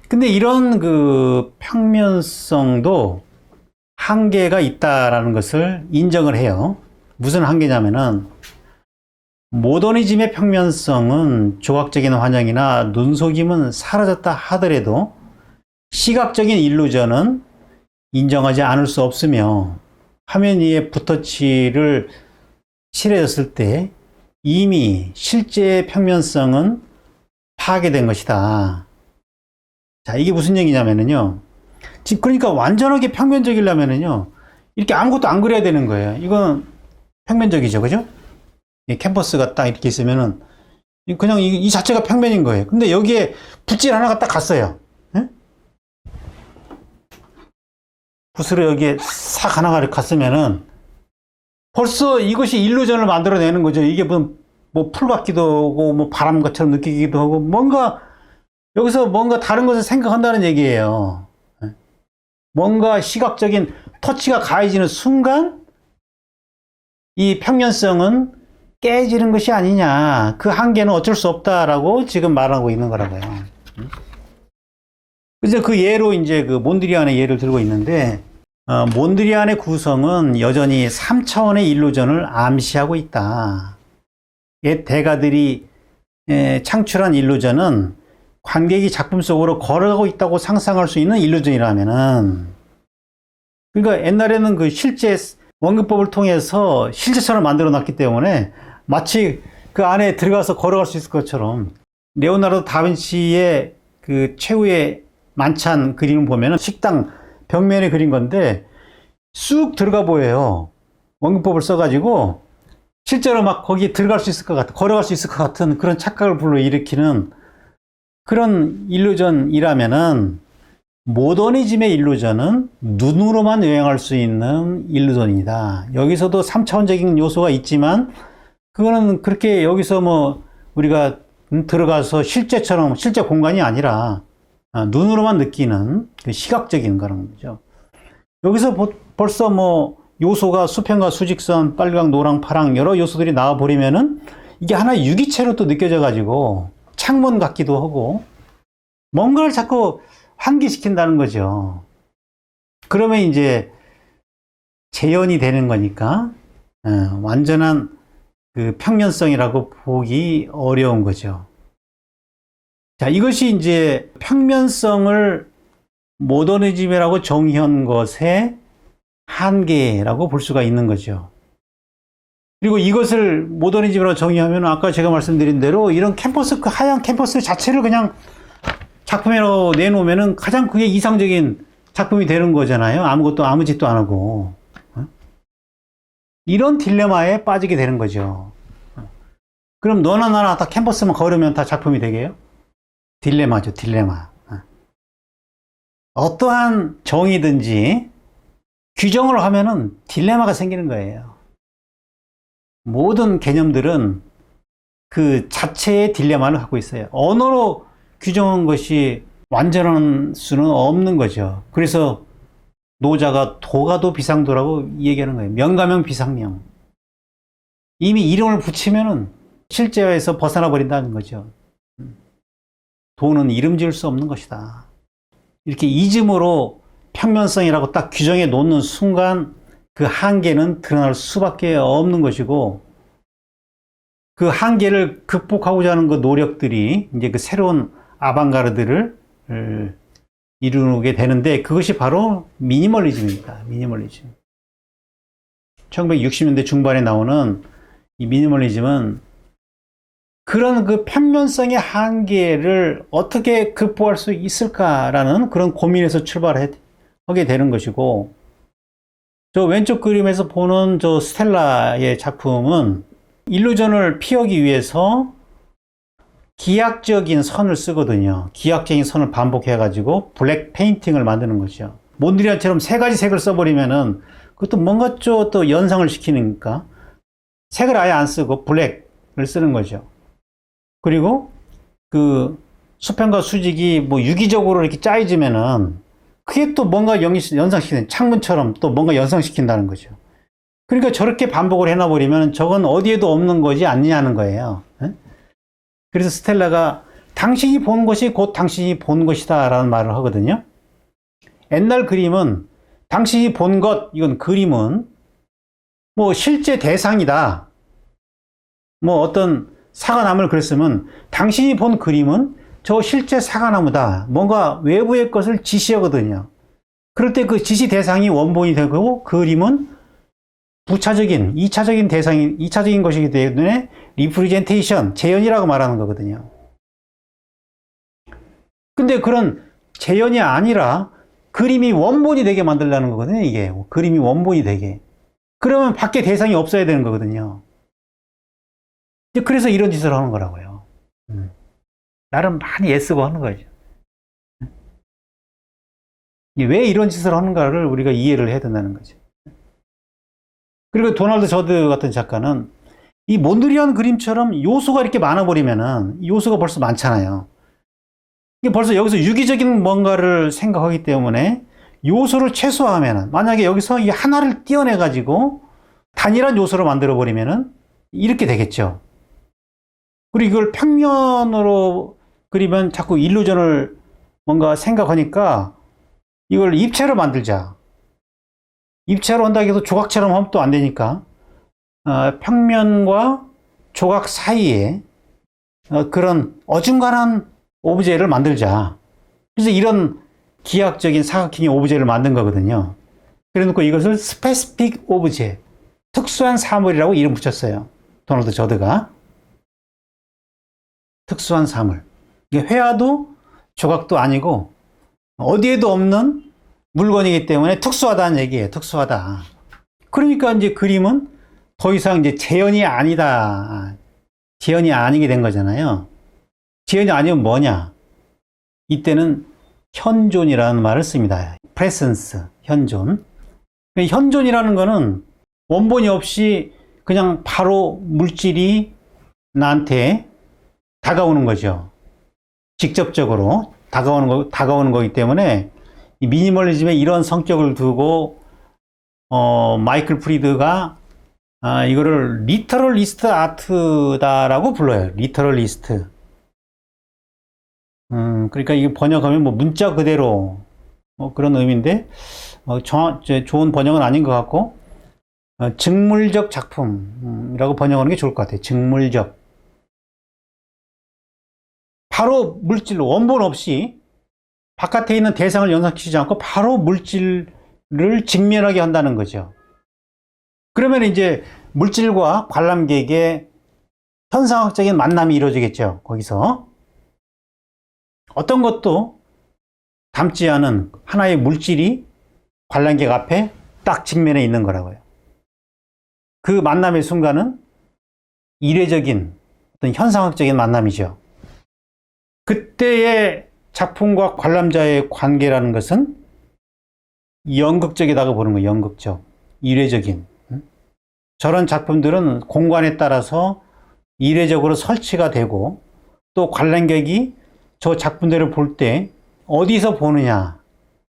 근데 이런 그 평면성도 한계가 있다라는 것을 인정을 해요. 무슨 한계냐면은 모더니즘의 평면성은 조각적인 환영이나 눈속임은 사라졌다 하더라도 시각적인 일루전은 인정하지 않을 수 없으며 화면 위에 붓터치를 칠해졌을 때 이미 실제 평면성은 파괴된 것이다. 자, 이게 무슨 얘기냐면요. 그러니까 완전하게 평면적이려면요. 이렇게 아무것도 안 그려야 되는 거예요. 이건 평면적이죠. 그죠? 이 캔버스가 딱 이렇게 있으면은 그냥 이 자체가 평면인 거예요. 근데 여기에 붓질 하나가 딱 갔어요. 예? 붓으로 여기에 싹 하나가 갔으면은 벌써 이것이 일루전을 만들어내는 거죠. 이게 뭐 풀 같기도 하고 뭐 바람 것처럼 느끼기도 하고 뭔가 여기서 뭔가 다른 것을 생각한다는 얘기예요. 뭔가 시각적인 터치가 가해지는 순간 이 평면성은 깨지는 것이 아니냐. 그 한계는 어쩔 수 없다라고 지금 말하고 있는 거라고요. 그래서 그 예로 이제 그 몬드리안의 예를 들고 있는데, 몬드리안의 구성은 여전히 3차원의 일루전을 암시하고 있다. 옛 대가들이 창출한 일루전은 관객이 작품 속으로 걸어가고 있다고 상상할 수 있는 일루전이라면은, 그러니까 옛날에는 그 실제 원근법을 통해서 실제처럼 만들어 놨기 때문에 마치 그 안에 들어가서 걸어갈 수 있을 것처럼 레오나르도 다빈치의 그 최후의 만찬 그림을 보면은 식당 벽면에 그린 건데 쑥 들어가 보여요. 원근법을 써가지고 실제로 막 거기에 들어갈 수 있을 것 같은, 걸어갈 수 있을 것 같은 그런 착각을 불러일으키는 그런 일루전이라면은 모더니즘의 일루전은 눈으로만 여행할 수 있는 일루전이다. 여기서도 3차원적인 요소가 있지만 그거는 그렇게 여기서 뭐 우리가 들어가서 실제처럼 실제 공간이 아니라 눈으로만 느끼는 그 시각적인 그런 거죠. 여기서 벌써 뭐 요소가 수평과 수직선, 빨강, 노랑, 파랑 여러 요소들이 나와 버리면은 이게 하나의 유기체로 또 느껴져 가지고 창문 같기도 하고 뭔가를 자꾸 환기시킨다는 거죠. 그러면 이제 재현이 되는 거니까 완전한 그 평면성이라고 보기 어려운 거죠. 자, 이것이 이제 평면성을 모더니즘이라고 정의한 것의 한계라고 볼 수가 있는 거죠. 그리고 이것을 모더니즘이라고 정의하면 아까 제가 말씀드린 대로 이런 캠퍼스, 그 하얀 캠퍼스 자체를 그냥 작품으로 내놓으면은 가장 그게 이상적인 작품이 되는 거잖아요. 아무 짓도 안 하고. 이런 딜레마에 빠지게 되는 거죠. 그럼 너나 나나 다 캠퍼스만 걸으면 다 작품이 되게요? 딜레마죠, 딜레마. 어떠한 정의든지 규정을 하면은 딜레마가 생기는 거예요. 모든 개념들은 그 자체의 딜레마를 갖고 있어요. 언어로 규정한 것이 완전한 수는 없는 거죠. 그래서 노자가 도가도 비상도라고 얘기하는 거예요. 명가명 비상명. 이미 이름을 붙이면은 실제에서 벗어나 버린다는 거죠. 도는 이름 지을 수 없는 것이다. 이렇게 이즘으로 평면성이라고 딱 규정해 놓는 순간 그 한계는 드러날 수밖에 없는 것이고 그 한계를 극복하고자 하는 그 노력들이 이제 그 새로운 아방가르드를 이루게 되는데 그것이 바로 미니멀리즘입니다. 미니멀리즘. 1960년대 중반에 나오는 이 미니멀리즘은 그런 그 평면성의 한계를 어떻게 극복할 수 있을까라는 그런 고민에서 출발하게 되는 것이고 저 왼쪽 그림에서 보는 저 스텔라의 작품은 일루전을 피하기 위해서 기하학적인 선을 쓰거든요. 기하학적인 선을 반복해가지고 블랙 페인팅을 만드는 거죠. 몬드리안처럼 세 가지 색을 써버리면은 그것도 뭔가 또 연상을 시키니까 색을 아예 안 쓰고 블랙을 쓰는 거죠. 그리고 그 수평과 수직이 뭐 유기적으로 이렇게 짜여지면은 그게 또 뭔가 연상시키는 창문처럼 또 뭔가 연상시킨다는 거죠. 그러니까 저렇게 반복을 해놔버리면 저건 어디에도 없는 거지 않냐는 거예요. 그래서 스텔라가 당신이 본 것이 곧 당신이 본 것이다 라는 말을 하거든요. 옛날 그림은 당신이 본 것, 이건 그림은 뭐 실제 대상이다. 뭐 어떤 사과나무를 그렸으면 당신이 본 그림은 저 실제 사과나무다. 뭔가 외부의 것을 지시하거든요. 그럴 때 그 지시 대상이 원본이 되고 그림은 부차적인, 2차적인 대상이, 2차적인 것이기 때문에 리프레젠테이션, 재현이라고 말하는 거거든요. 근데 그런 재현이 아니라 그림이 원본이 되게 만들려는 거거든요, 이게. 그림이 원본이 되게. 그러면 밖에 대상이 없어야 되는 거거든요. 그래서 이런 짓을 하는 거라고요. 나름 많이 애쓰고 하는 거죠. 왜 이런 짓을 하는가를 우리가 이해를 해야 된다는 거죠. 그리고 도널드 저드 같은 작가는 이 몬드리안 그림처럼 요소가 이렇게 많아버리면은, 요소가 벌써 많잖아요. 이게 벌써 여기서 유기적인 뭔가를 생각하기 때문에 요소를 최소화하면은, 만약에 여기서 이 하나를 떼어내가지고 단일한 요소로 만들어버리면은 이렇게 되겠죠. 그리고 이걸 평면으로 그리면 자꾸 일루전을 뭔가 생각하니까 이걸 입체로 만들자. 입체로 한다고 해도 조각처럼 하면 또 안 되니까 평면과 조각 사이에 그런 어중간한 오브제를 만들자. 그래서 이런 기하학적인 사각형의 오브제를 만든 거거든요. 그래 놓고 이것을 스페시픽 오브제, 특수한 사물이라고 이름 붙였어요. 도널드 저드가. 특수한 사물. 이게 회화도 조각도 아니고 어디에도 없는 물건이기 때문에 특수하다는 얘기예요. 특수하다. 그러니까 이제 그림은 더 이상 이제 재현이 아니다. 재현이 아니게 된 거잖아요. 재현이 아니면 뭐냐? 이때는 현존이라는 말을 씁니다. presence, 현존. 현존이라는 거는 원본이 없이 그냥 바로 물질이 나한테 다가오는 거죠. 직접적으로 다가오는 거기 때문에 이 미니멀리즘에 이런 성격을 두고 마이클 프리드가 이거를 리터럴리스트 아트다라고 불러요. 리터럴리스트. 그러니까 이게 번역하면 뭐 문자 그대로 그런 의미인데 좋은 번역은 아닌 것 같고 직물적 작품이라고 번역하는 게 좋을 것 같아요. 직물적. 바로 물질로 원본 없이 바깥에 있는 대상을 연상시키지 않고 바로 물질을 직면하게 한다는 거죠. 그러면 이제 물질과 관람객의 현상학적인 만남이 이루어지겠죠. 거기서 어떤 것도 닮지 않은 하나의 물질이 관람객 앞에 딱 직면해 있는 거라고요. 그 만남의 순간은 이례적인 어떤 현상학적인 만남이죠. 그때의 작품과 관람자의 관계라는 것은 연극적이다고 보는 거예요. 연극적, 이례적인. 저런 작품들은 공간에 따라서 이례적으로 설치가 되고 또 관람객이 저 작품들을 볼 때 어디서 보느냐,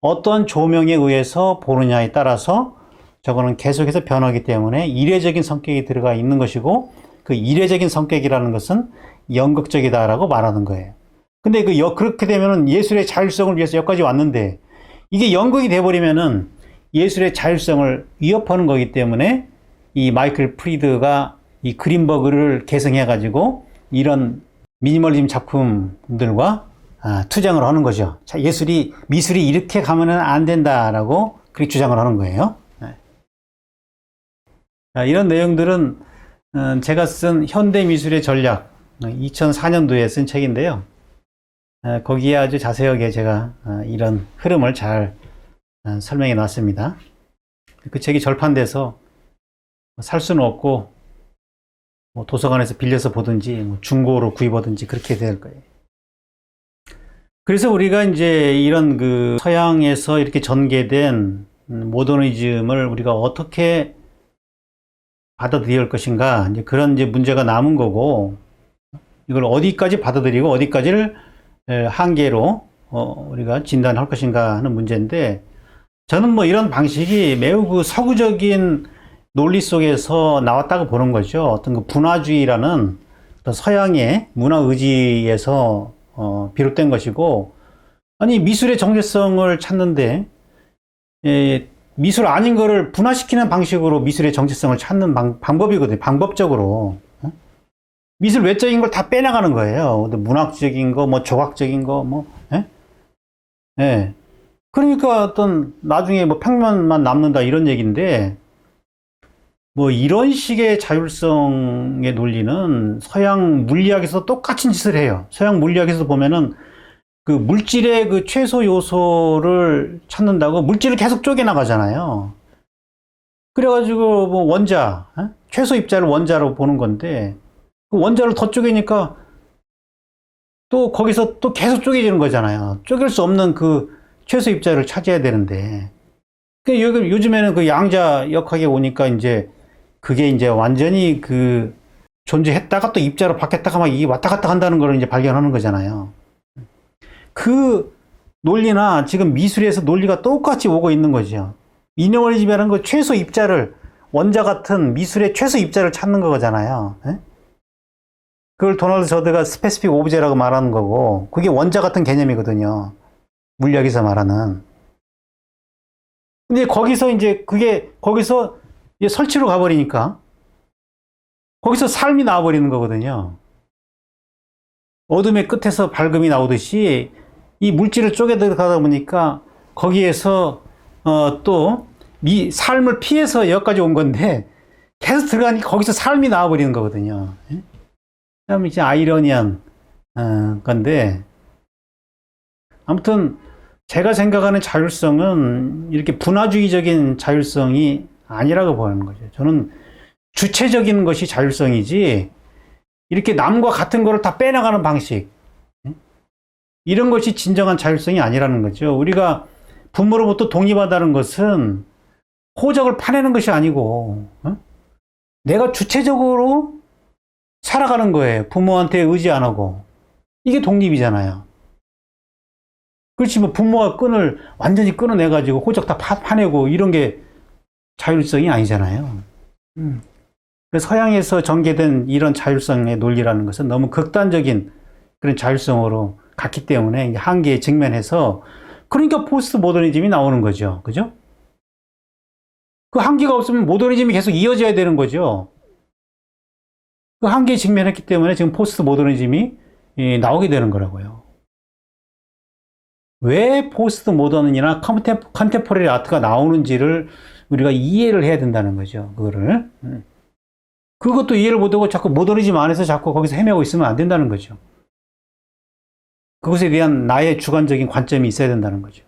어떤 조명에 의해서 보느냐에 따라서 저거는 계속해서 변하기 때문에 이례적인 성격이 들어가 있는 것이고 그 이례적인 성격이라는 것은 연극적이다라고 말하는 거예요. 근데 그렇게 되면은 예술의 자율성을 위해서 여기까지 왔는데 이게 연극이 돼버리면은 예술의 자율성을 위협하는 거기 때문에 이 마이클 프리드가 이 그린버그를 개성해가지고 이런 미니멀리즘 작품들과 투쟁을 하는 거죠. 자, 미술이 이렇게 가면은 안 된다라고 그렇게 주장을 하는 거예요. 네. 자, 이런 내용들은 제가 쓴 현대미술의 전략 2004년도에 쓴 책인데요. 거기에 아주 자세하게 제가 이런 흐름을 잘 설명해 놨습니다. 그 책이 절판돼서 살 수는 없고 뭐 도서관에서 빌려서 보든지 뭐 중고로 구입하든지 그렇게 될 거예요. 그래서 우리가 이제 이런 그 서양에서 이렇게 전개된 모더니즘을 우리가 어떻게 받아들여야 할 것인가, 이제 그런 이제 문제가 남은 거고, 이걸 어디까지 받아들이고 어디까지를 한계로 우리가 진단할 것인가 하는 문제인데, 저는 뭐 이런 방식이 매우 그 서구적인 논리 속에서 나왔다고 보는 거죠. 어떤 그 분화주의라는 어떤 서양의 문화 의지에서 비롯된 것이고, 아니 미술의 정체성을 찾는데 미술 아닌 거를 분화시키는 방식으로 미술의 정체성을 찾는 방법이거든요. 방법적으로. 미술 외적인 걸 다 빼나가는 거예요. 문학적인 거, 뭐 조각적인 거, 뭐, 예? 예. 그러니까 어떤 나중에 뭐 평면만 남는다 이런 얘기인데, 뭐 이런 식의 자율성의 논리는 서양 물리학에서 똑같은 짓을 해요. 서양 물리학에서 보면은 그 물질의 그 최소 요소를 찾는다고 물질을 계속 쪼개나가잖아요. 그래가지고 뭐 원자, 최소 입자를 원자로 보는 건데, 그 원자를 더 쪼개니까 또 거기서 또 계속 쪼개지는 거잖아요. 쪼갤 수 없는 그 최소 입자를 찾아야 되는데. 요즘에는 그 양자역학에 오니까 이제 그게 이제 완전히 그 존재했다가 또 입자로 바뀌었다가 막 이게 왔다 갔다 한다는 걸 이제 발견하는 거잖아요. 그 논리나 지금 미술에서 논리가 똑같이 오고 있는 거죠. 미니멀리즘이라는 거 최소 입자를, 원자 같은 미술의 최소 입자를 찾는 거잖아요. 그걸 도널드 저드가 스페시픽 오브제라고 말하는 거고, 그게 원자 같은 개념이거든요. 물리학에서 말하는. 근데 거기서 이제 거기서 이제 설치로 가버리니까 거기서 삶이 나와버리는 거거든요. 어둠의 끝에서 밝음이 나오듯이 이 물질을 쪼개 들어가다 보니까 거기에서 또 삶을 피해서 여기까지 온 건데 계속 들어가니까 거기서 삶이 나와버리는 거거든요. 참 이제 아이러니한 건데, 아무튼 제가 생각하는 자율성은 이렇게 분화주의적인 자율성이 아니라고 보는 거죠. 저는 주체적인 것이 자율성이지 이렇게 남과 같은 거를 다 빼나가는 방식, 이런 것이 진정한 자율성이 아니라는 거죠. 우리가 부모로부터 독립하다는 것은 호적을 파내는 것이 아니고 내가 주체적으로 살아가는 거예요. 부모한테 의지 안 하고. 이게 독립이잖아요. 그렇지, 뭐 부모가 끈을 완전히 끊어내가지고 호적 다 파내고 이런 게 자율성이 아니잖아요. 그래서 서양에서 전개된 이런 자율성의 논리라는 것은 너무 극단적인 그런 자율성으로 갔기 때문에 한계에 직면해서, 그러니까 포스트 모더니즘이 나오는 거죠. 그죠? 그 한계가 없으면 모더니즘이 계속 이어져야 되는 거죠. 그 한계에 직면했기 때문에 지금 포스트 모더니즘이 나오게 되는 거라고요. 왜 포스트 모더니나 컨템포러리 아트가 나오는지를 우리가 이해를 해야 된다는 거죠. 그거를. 그것도 이해를 못하고 자꾸 모더니즘 안에서 자꾸 거기서 헤매고 있으면 안 된다는 거죠. 그것에 대한 나의 주관적인 관점이 있어야 된다는 거죠.